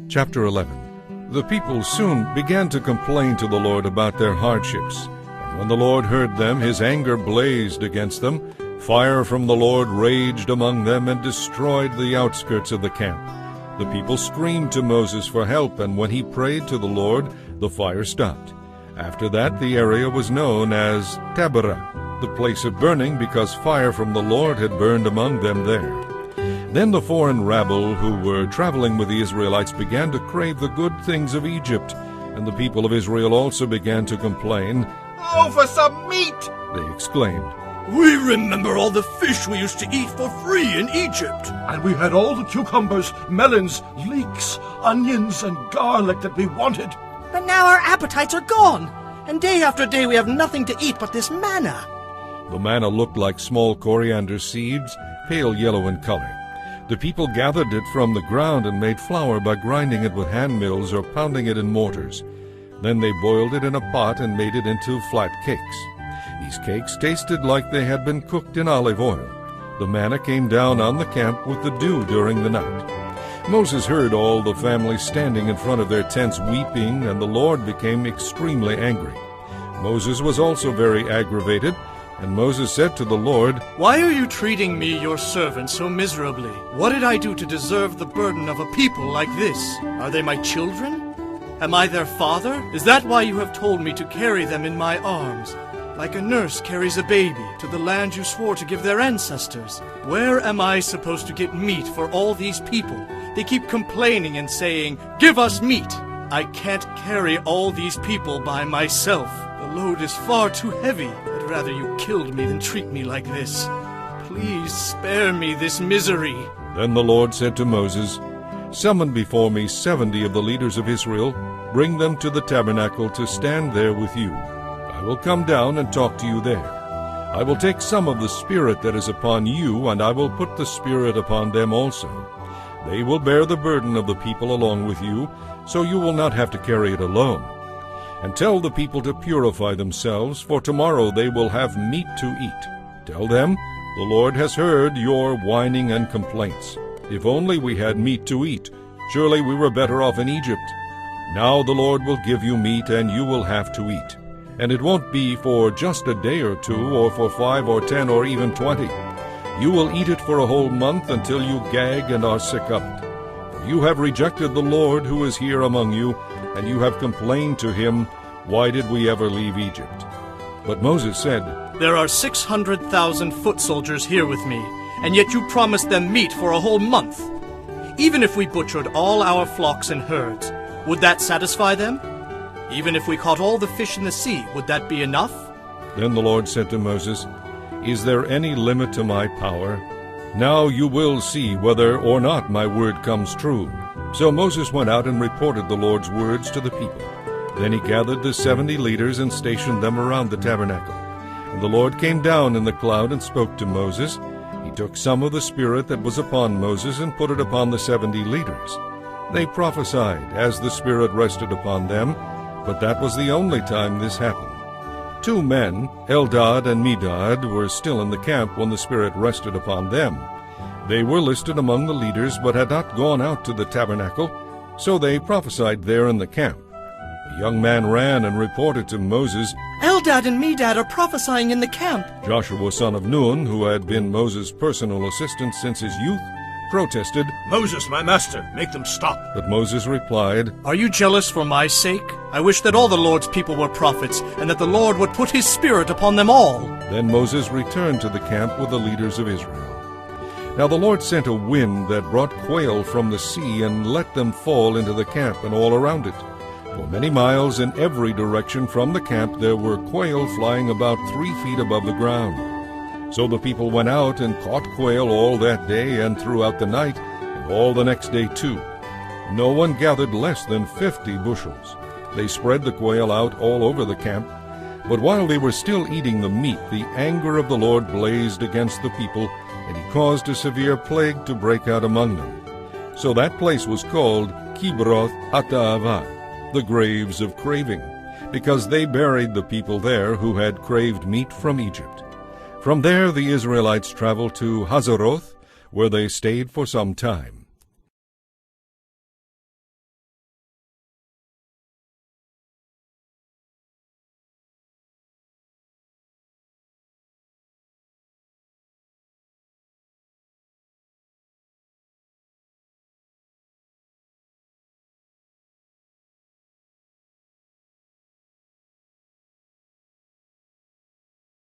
Chapter 11. The people soon began to complain to the Lord about their hardships. And when the Lord heard them, his anger blazed against them. Fire from the Lord raged among them and destroyed the outskirts of the camp. The people screamed to Moses for help, and when he prayed to the Lord, the fire stopped. After that, the area was known as Taberah, the place of burning, because fire from the Lord had burned among them there. Then the foreign rabble who were traveling with the Israelites began to crave the good things of Egypt, and the people of Israel also began to complain. "Oh, for some meat!" they exclaimed. "We remember all the fish we used to eat for free in Egypt. And we had all the cucumbers, melons, leeks, onions, and garlic that we wanted. But now our appetites are gone, and day after day we have nothing to eat but this manna." The manna looked like small coriander seeds, pale yellow in color. The people gathered it from the ground and made flour by grinding it with hand mills or pounding it in mortars. Then they boiled it in a pot and made it into flat cakes. These cakes tasted like they had been cooked in olive oil. The manna came down on the camp with the dew during the night. Moses heard all the family standing in front of their tents weeping, and the Lord became extremely angry. Moses was also very aggravated, and Moses said to the Lord, Why are you treating me, your servant, so miserably? What did I do to deserve the burden of a people like this? Are they my children? Am I their father? Is that why you have told me to carry them in my arms, like a nurse carries a baby, to the land you swore to give their ancestors? Where am I supposed to get meat for all these people? They keep complaining and saying, "Give us meat." I can't carry all these people by myself. The load is far too heavy. I'd rather you killed me than treat me like this. Please spare me this misery. Then the Lord said to Moses, "Summon before me 70 of the leaders of Israel. Bring them to the tabernacle to stand there with you. I will come down and talk to you there. I will take some of the Spirit that is upon you, and I will put the Spirit upon them also. They will bear the burden of the people along with you, so you will not have to carry it alone. And tell the people to purify themselves, for tomorrow they will have meat to eat. Tell them, the Lord has heard your whining and complaints. If only we had meat to eat. Surely we were better off in Egypt. Now the Lord will give you meat, and you will have to eat. And it won't be for just a day or two, or for 5 or 10 or even 20. You will eat it for a whole month until you gag and are sick of it. For you have rejected the Lord who is here among you, and you have complained to him, 'Why did we ever leave Egypt?'" But Moses said, There are 600,000 foot soldiers here with me, and yet you promised them meat for a whole month. Even if we butchered all our flocks and herds, would that satisfy them? Even if we caught all the fish in the sea, would that be enough? Then the Lord said to Moses, "Is there any limit to my power? Now you will see whether or not my word comes true." So Moses went out and reported the Lord's words to the people. Then he gathered the 70 leaders and stationed them around the tabernacle. And the Lord came down in the cloud and spoke to Moses. He took some of the Spirit that was upon Moses and put it upon the 70 leaders. They prophesied as the Spirit rested upon them, but that was the only time this happened. 2 men, Eldad and Medad, were still in the camp when the Spirit rested upon them. They were listed among the leaders, but had not gone out to the tabernacle, so they prophesied there in the camp. A young man ran and reported to Moses, Eldad and Medad are prophesying in the camp. Joshua son of Nun, who had been Moses' personal assistant since his youth, protested, "Moses, my master, make them stop." But Moses replied, Are you jealous for my sake? I wish that all the Lord's people were prophets, and that the Lord would put his Spirit upon them all. Then Moses returned to the camp with the leaders of Israel. Now the Lord sent a wind that brought quail from the sea and let them fall into the camp and all around it. For many miles in every direction from the camp there were quail flying about 3 feet above the ground. So the people went out and caught quail all that day and throughout the night, and all the next day too. No one gathered less than 50 bushels. They spread the quail out all over the camp. But while they were still eating the meat, the anger of the Lord blazed against the people, and he caused a severe plague to break out among them. So that place was called Kibroth Hattaavah, the graves of craving, because they buried the people there who had craved meat from Egypt. From there the Israelites traveled to Hazeroth, where they stayed for some time.